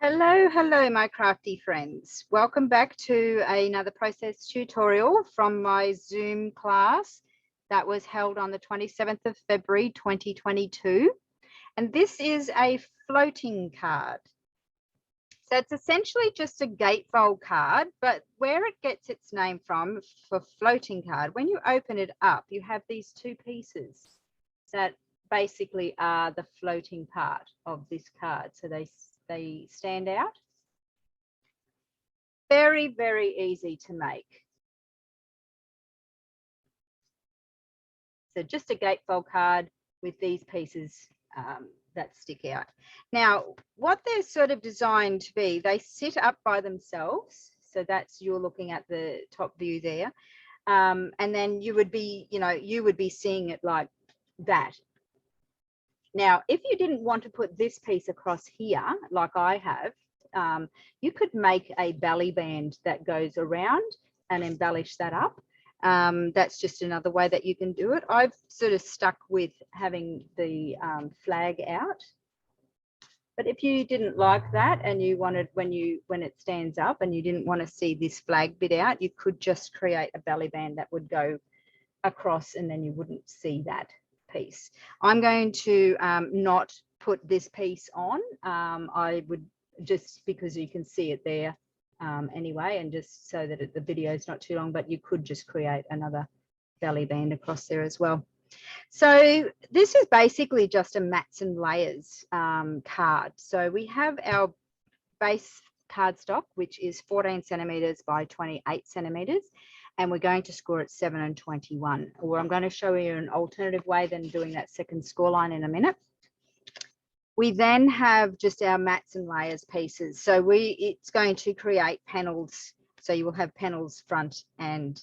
Hello, my crafty friends. Welcome back to another process tutorial from my Zoom class that was held on the 27th of February 2022. And this is a floating card. So it's essentially just a gatefold card, but where it gets its name from for floating card, when you open it up, you have these two pieces that basically are the floating part of this card. So they stand out. Very, very easy to make. So just a gatefold card with these pieces that stick out. Now, what they're sort of designed to be, they sit up by themselves. So that's, you're looking at the top view there. And then you would be, you would be seeing it like that. Now, if you didn't want to put this piece across here, like I have, you could make a belly band that goes around and embellish that up. That's just another way that you can do it. I've sort of stuck with having the flag out. But if you didn't like that and you wanted, when it stands up and you didn't want to see this flag bit out, you could just create a belly band that would go across and then you wouldn't see that piece. I'm going to not put this piece on. I would, just because you can see it there anyway, and just so that the video is not too long, but you could just create another belly band across there as well. So this is basically just a mats and layers card. So we have our base cardstock, which is 14 centimeters by 28 centimeters. And we're going to score at 7 and 21, or I'm going to show you an alternative way than doing that second score line in a minute. We then have just our mats and layers pieces. So it's going to create panels. So you will have panels front and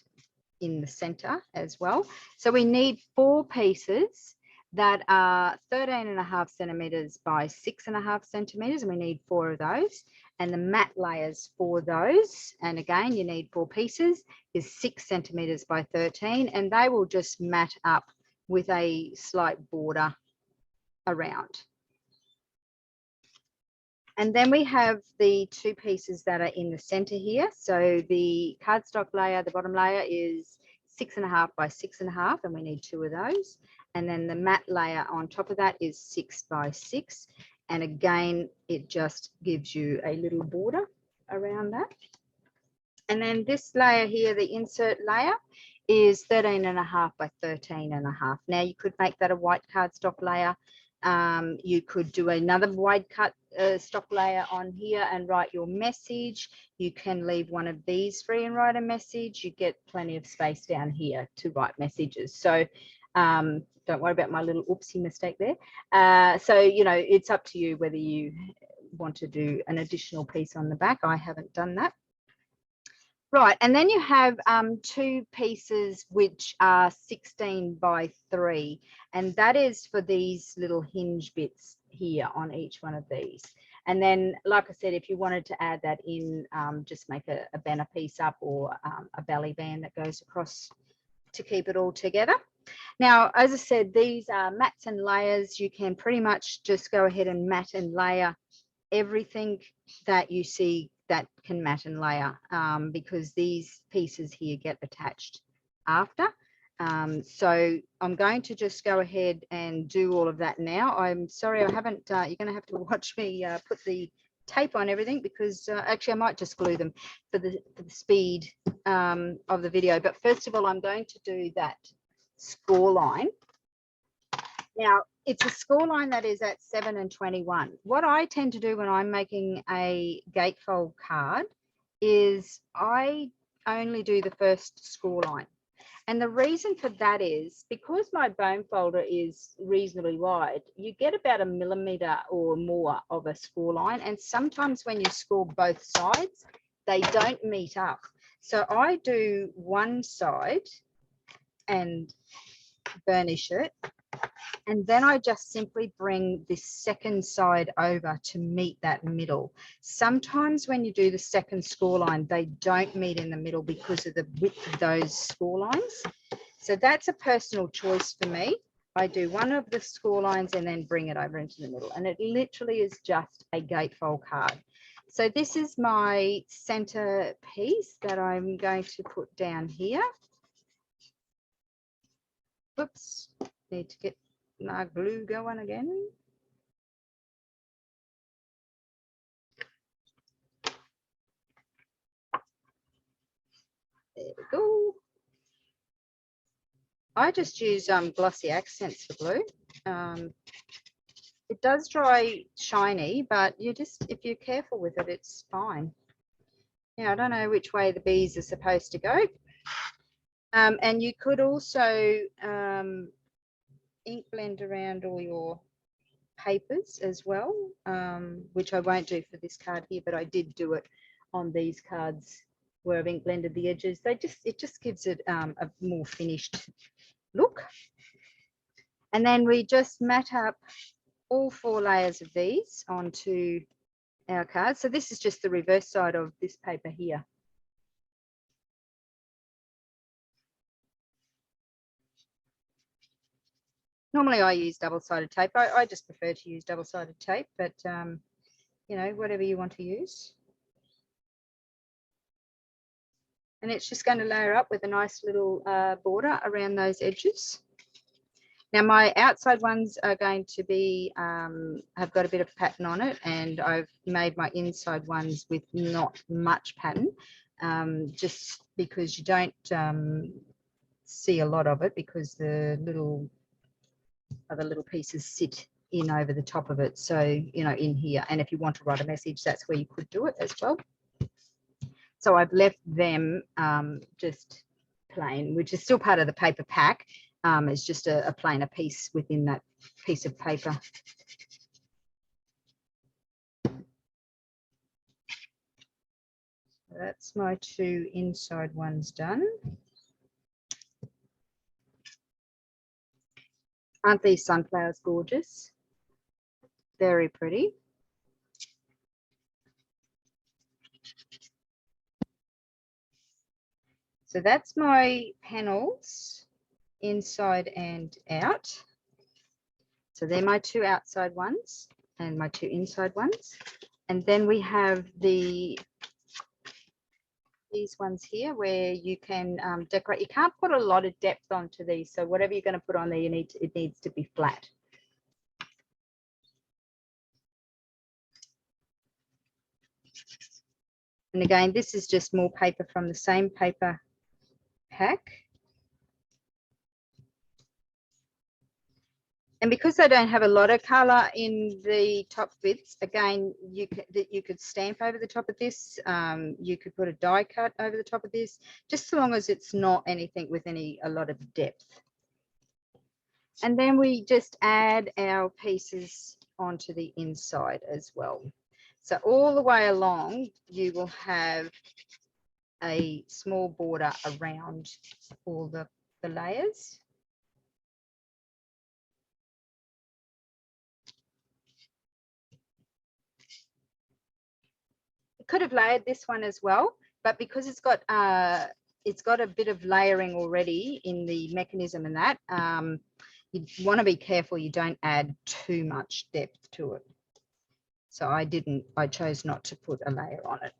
in the center as well. So we need 4 pieces that are 13.5 centimeters by 6.5 centimeters, and we need 4 of those. And the mat layers for those, and again you need 4 pieces, is 6 centimeters by 13, and they will just mat up with a slight border around. And then we have the 2 pieces that are in the center here. So the cardstock layer, the bottom layer, is 6.5 by 6.5, and we need 2 of those. And then the mat layer on top of that is 6 by 6. And again, it just gives you a little border around that. And then this layer here, the insert layer, is 13.5 by 13.5. Now you could make that a white cardstock layer. You could do another white cut stock layer on here and write your message. You can leave one of these free and write a message. You get plenty of space down here to write messages. So don't worry about my little oopsie mistake there. So, it's up to you whether you want to do an additional piece on the back. I haven't done that. Right, and then you have 2 pieces which are 16 by 3, and that is for these little hinge bits here on each one of these. And then, like I said, if you wanted to add that in, just make a banner piece up or a belly band that goes across to keep it all together. Now, as I said, these are mats and layers. You can pretty much just go ahead and mat and layer everything that you see that can mat and layer, because these pieces here get attached after. So I'm going to just go ahead and do all of that now. I'm sorry, I haven't, you're going to have to watch me put the tape on everything, because actually I might just glue them for the speed of the video. But first of all, I'm going to do that score line. Now, it's a score line that is at 7 and 21. What I tend to do when I'm making a gatefold card is I only do the first score line. And the reason for that is because my bone folder is reasonably wide, you get about 1 millimeter or more of a score line. And sometimes when you score both sides, they don't meet up. So I do one side and burnish it. And then I just simply bring this second side over to meet that middle. Sometimes when you do the second score line, they don't meet in the middle because of the width of those score lines. So that's a personal choice for me. I do one of the score lines and then bring it over into the middle. And it literally is just a gatefold card. So this is my center piece that I'm going to put down here. Oops, need to get my glue going again. There we go. I just use glossy accents for glue. It does dry shiny, but if you're careful with it, it's fine. Yeah, I don't know which way the bees are supposed to go. And you could also ink blend around all your papers as well, which I won't do for this card here, but I did do it on these cards where I've ink blended the edges. It just gives it a more finished look. And then we just mat up all 4 layers of these onto our card. So this is just the reverse side of this paper here. Normally I use double-sided tape. I just prefer to use double-sided tape, but you know, whatever you want to use. And it's just going to layer up with a nice little border around those edges. Now my outside ones are going to be, have got a bit of pattern on it, and I've made my inside ones with not much pattern, just because you don't see a lot of it, because the other little pieces sit in over the top of it. So, you know, in here, and if you want to write a message, that's where you could do it as well. So I've left them just plain, which is still part of the paper pack. It's just a plainer piece within that piece of paper. That's my 2 inside ones done. Aren't these sunflowers gorgeous? Very pretty. So that's my panels inside and out. So they're my 2 outside ones and my 2 inside ones. And then we have these ones here where you can decorate. You can't put a lot of depth onto these. So whatever you're going to put on there, it needs to be flat. And again, this is just more paper from the same paper pack. And because they don't have a lot of colour in the top bits, again, you could stamp over the top of this. You could put a die cut over the top of this, just so long as it's not anything with a lot of depth. And then we just add our pieces onto the inside as well. So all the way along, you will have a small border around all the layers. Could have layered this one as well, but because it's got a bit of layering already in the mechanism and that, you want to be careful you don't add too much depth to it. So I chose not to put a layer on it.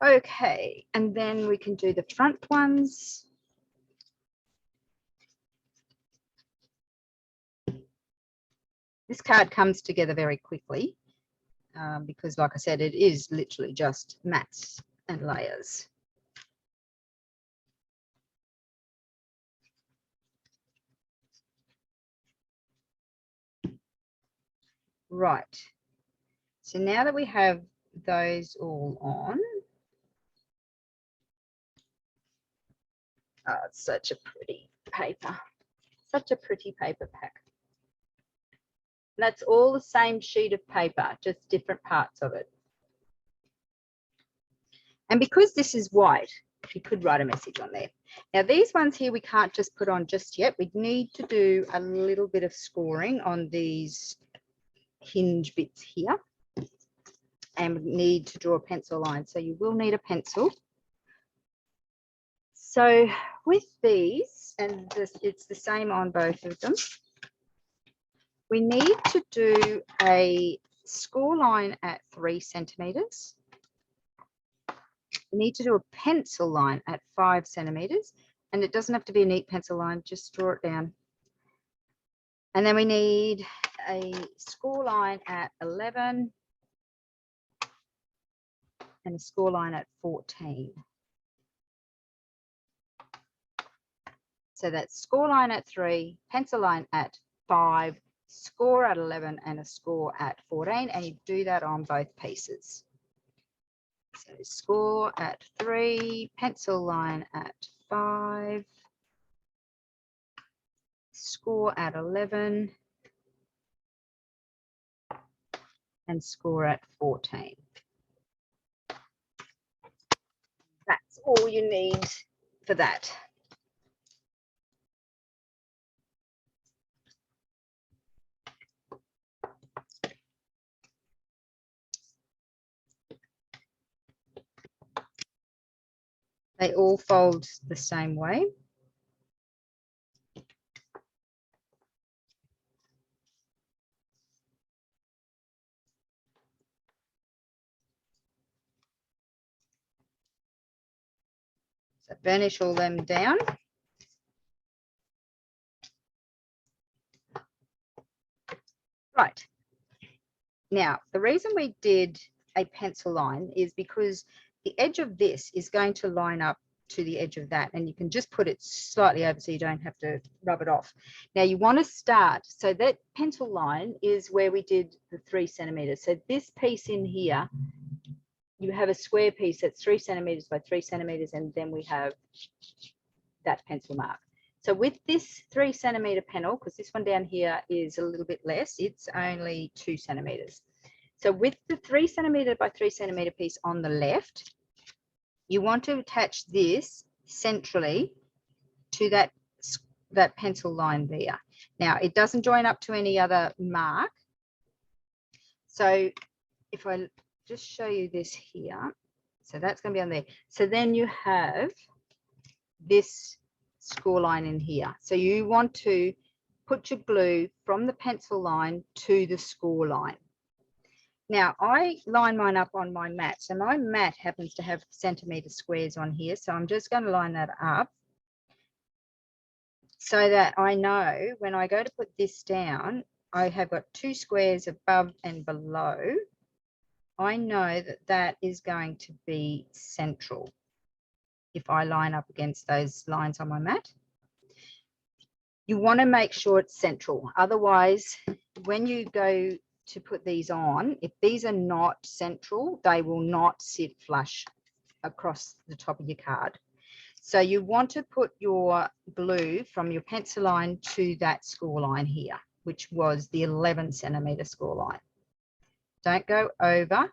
Okay, and then we can do the front ones. This card comes together very quickly. Because like I said, it is literally just mats and layers. Right. So now that we have those all on, oh, it's such a pretty paper, such a pretty paper pack. That's all the same sheet of paper, just different parts of it. And because this is white, you could write a message on there. Now these ones here we can't just put on just yet. We need to do a little bit of scoring on these hinge bits here, and need to draw a pencil line. So you will need a pencil. So with these, and it's the same on both of them. We need to do a score line at 3 centimeters. We need to do a pencil line at 5 centimeters, and it doesn't have to be a neat pencil line, just draw it down. And then we need a score line at 11 and a score line at 14. So that's score line at 3, pencil line at 5, score at 11, and a score at 14. And you do that on both pieces. So score at 3, pencil line at 5, score at 11, and score at 14. That's all you need for that. They all fold the same way. So burnish all them down. Right. Now, the reason we did a pencil line is because the edge of this is going to line up to the edge of that, and you can just put it slightly over so you don't have to rub it off. Now you want to start, so that pencil line is where we did the 3 centimeters. So this piece in here, you have a square piece that's 3 centimeters by 3 centimeters, and then we have that pencil mark. So with this 3 centimeter panel, because this one down here is a little bit less, it's only 2 centimeters. So with the 3 centimeter by 3 centimeter piece on the left, you want to attach this centrally to that pencil line there. Now it doesn't join up to any other mark. So if I just show you this here, so that's going to be on there. So then you have this score line in here. So you want to put your glue from the pencil line to the score line. Now I line mine up on my mat. So my mat happens to have centimeter squares on here. So I'm just going to line that up so that I know when I go to put this down, I have got 2 squares above and below. I know that that is going to be central if I line up against those lines on my mat. You want to make sure it's central. Otherwise, when you go to put these on, if these are not central, they will not sit flush across the top of your card. So you want to put your glue from your pencil line to that score line here, which was the 11 centimeter score line. Don't go over,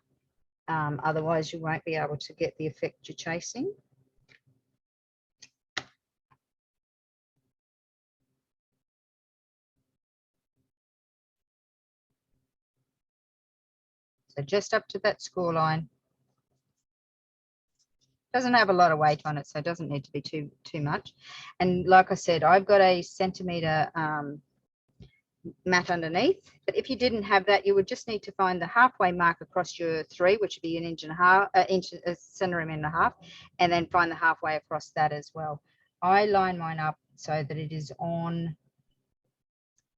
otherwise you won't be able to get the effect you're chasing. So just up to that score line. Doesn't have a lot of weight on it, so it doesn't need to be too much. And like I said, I've got a centimeter mat underneath, but if you didn't have that, you would just need to find the halfway mark across your 3, which would be 1.5 inches, a centimeter and a half, and then find the halfway across that as well. I line mine up so that it is on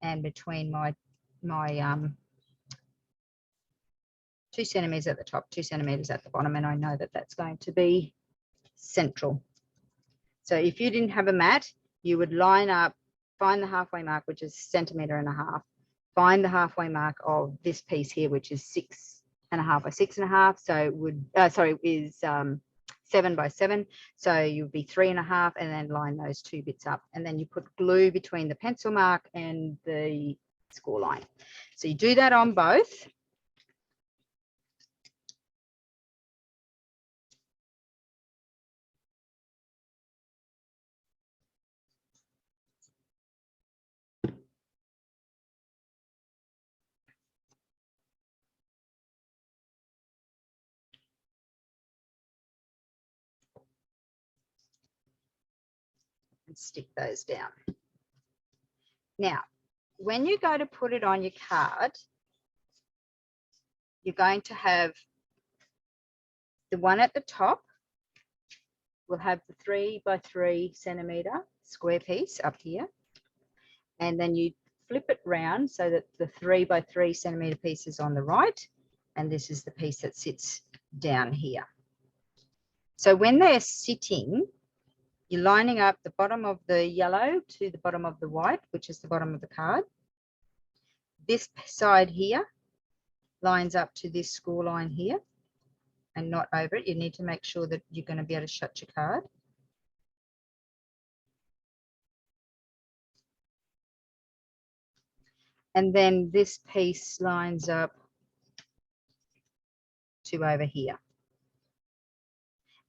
and between my 2 centimeters at the top, 2 centimeters at the bottom, and I know that that's going to be central. So if you didn't have a mat, you would line up, find the halfway mark, which is 1.5 centimeters, find the halfway mark of this piece here, which is 6.5 by 6.5. So it would, is 7 by 7. So you'd be 3.5, and then line those 2 bits up. And then you put glue between the pencil mark and the score line. So you do that on both. and stick those down. Now, when you go to put it on your card, you're going to have the one at the top will have the 3 by 3 centimeter square piece up here. And then you flip it round so that the 3 by 3 centimeter piece is on the right. And this is the piece that sits down here. So when they're sitting, you're lining up the bottom of the yellow to the bottom of the white, which is the bottom of the card. This side here lines up to this score line here and not over it. You need to make sure that you're going to be able to shut your card. And then this piece lines up to over here.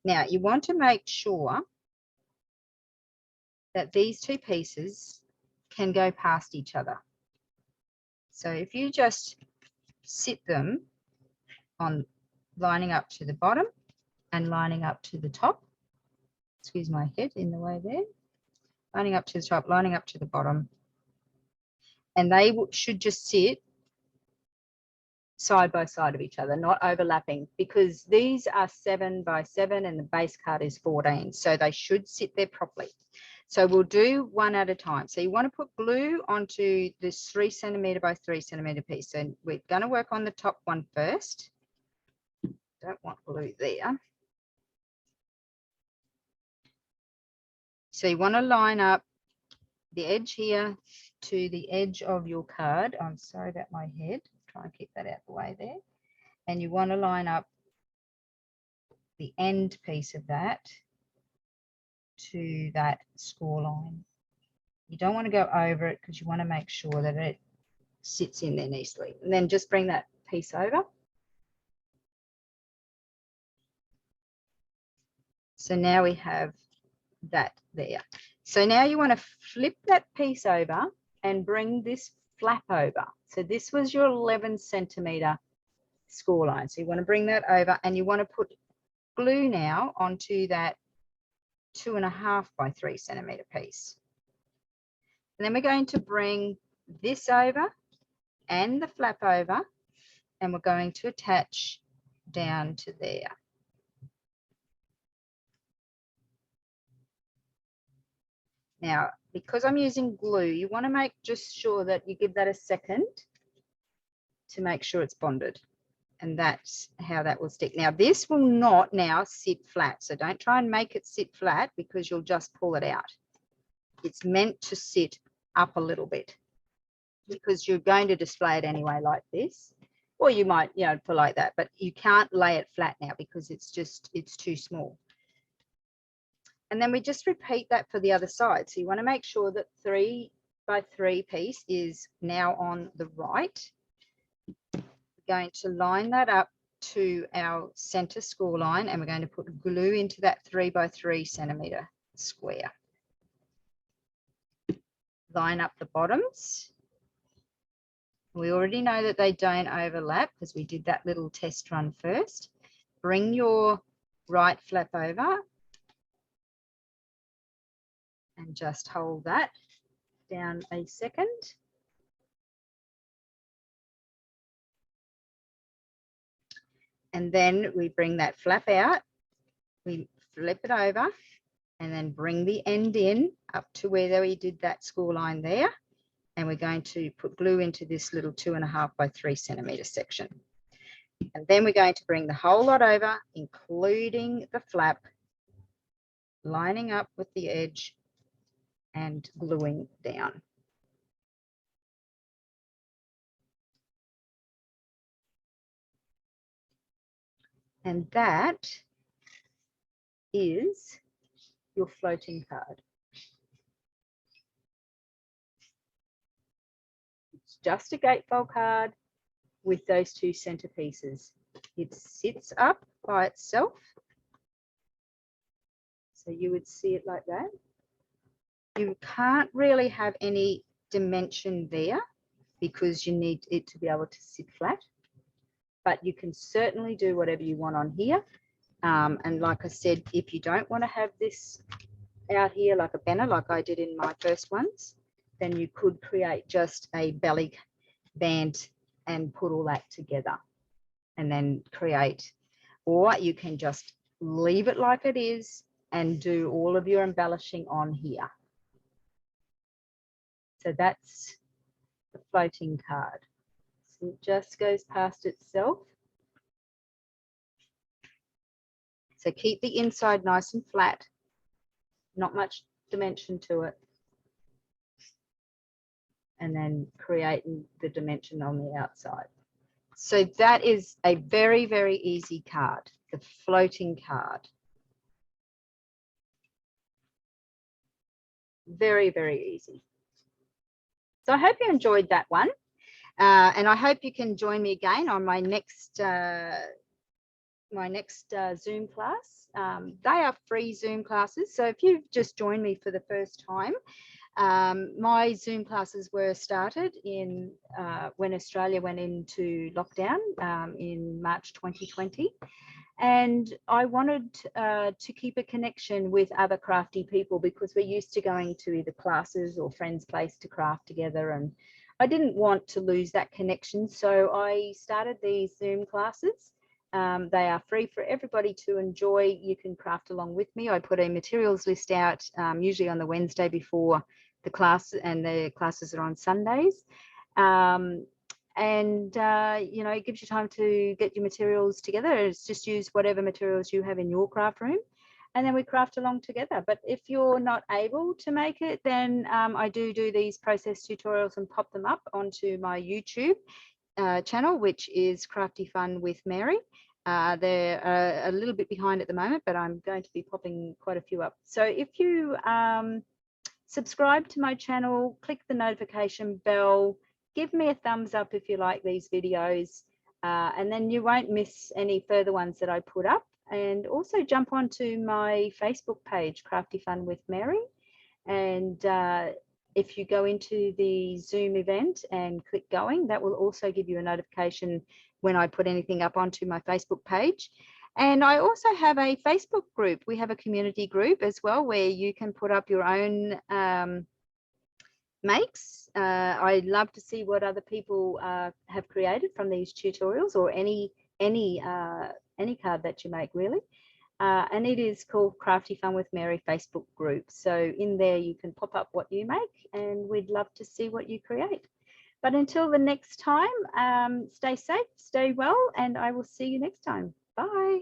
Now you want to make sure that these two pieces can go past each other. So if you just sit them on lining up to the bottom and lining up to the top, excuse my head in the way there, lining up to the top, lining up to the bottom, and they should just sit side by side of each other, not overlapping, because these are 7 by 7 and the base card is 14, so they should sit there properly. So we'll do one at a time. So you want to put glue onto this 3 centimeter by 3 centimeter piece. So we're going to work on the top one first. Don't want glue there. So you want to line up the edge here to the edge of your card. I'm sorry about my head. Try and keep that out of the way there. And you want to line up the end piece of that to that score line. You don't want to go over it because you want to make sure that it sits in there nicely. And then just bring that piece over. So now we have that there. So now you want to flip that piece over and bring this flap over. So this was your 11 centimeter score line. So you want to bring that over and you want to put glue now onto that 2.5 by 3 centimeter piece. And then we're going to bring this over and the flap over, and we're going to attach down to there. Now, because I'm using glue, you want to make just sure that you give that a second to make sure it's bonded. And that's how that will stick. Now, this will not now sit flat. So don't try and make it sit flat because you'll just pull it out. It's meant to sit up a little bit because you're going to display it anyway like this. Or you might, you know, put like that, but you can't lay it flat now because it's too small. And then we just repeat that for the other side. So you want to make sure that 3 by 3 piece is now on the right. We're going to line that up to our center score line, and we're going to put glue into that 3 by 3 centimeter square. Line up the bottoms. We already know that they don't overlap because we did that little test run first. Bring your right flap over and just hold that down a second. And then we bring that flap out, we flip it over, and then bring the end in up to where we did that score line there. And we're going to put glue into this little 2.5 by 3 centimeter section. And then we're going to bring the whole lot over, including the flap, lining up with the edge and gluing down. And that is your floating card. It's just a gatefold card with those two centerpieces. It sits up by itself. So you would see it like that. You can't really have any dimension there because you need it to be able to sit flat. But you can certainly do whatever you want on here. And like I said, if you don't want to have this out here like a banner, like I did in my first ones, then you could create just a belly band and put all that together and then create, or you can just leave it like it is and do all of your embellishing on here. So that's the floating card. So it just goes past itself. So keep the inside nice and flat, not much dimension to it. And then create the dimension on the outside. So that is a very, very easy card, the floating card. Very, very easy. So I hope you enjoyed that one. And I hope you can join me again on my next Zoom class. They are free Zoom classes. So if you've just joined me for the first time, my Zoom classes were started in when Australia went into lockdown in March 2020. And I wanted to keep a connection with other crafty people because we're used to going to either classes or friends' place to craft together. And I didn't want to lose that connection. So I started these Zoom classes. They are free for everybody to enjoy. You can craft along with me. I put a materials list out usually on the Wednesday before the class, and the classes are on Sundays. You know, it gives you time to get your materials together. It's just use whatever materials you have in your craft room, and then we craft along together. But if you're not able to make it, then I do these process tutorials and pop them up onto my YouTube channel, which is Crafty Fun with Mary. They're a little bit behind at the moment, but I'm going to be popping quite a few up. So if you subscribe to my channel, click the notification bell, give me a thumbs up if you like these videos, and then you won't miss any further ones that I put up. And also jump onto my Facebook page, Crafty Fun with Mary. And if you go into the Zoom event and click going, that will also give you a notification when I put anything up onto my Facebook page. And I also have a Facebook group. We have a community group as well where you can put up your own makes. I love to see what other people have created from these tutorials, or any card that you make, really. And it is called Crafty Fun with Mary Facebook group. So in there you can pop up what you make, and we'd love to see what you create. But until the next time, stay safe, stay well, and I will see you next time. Bye.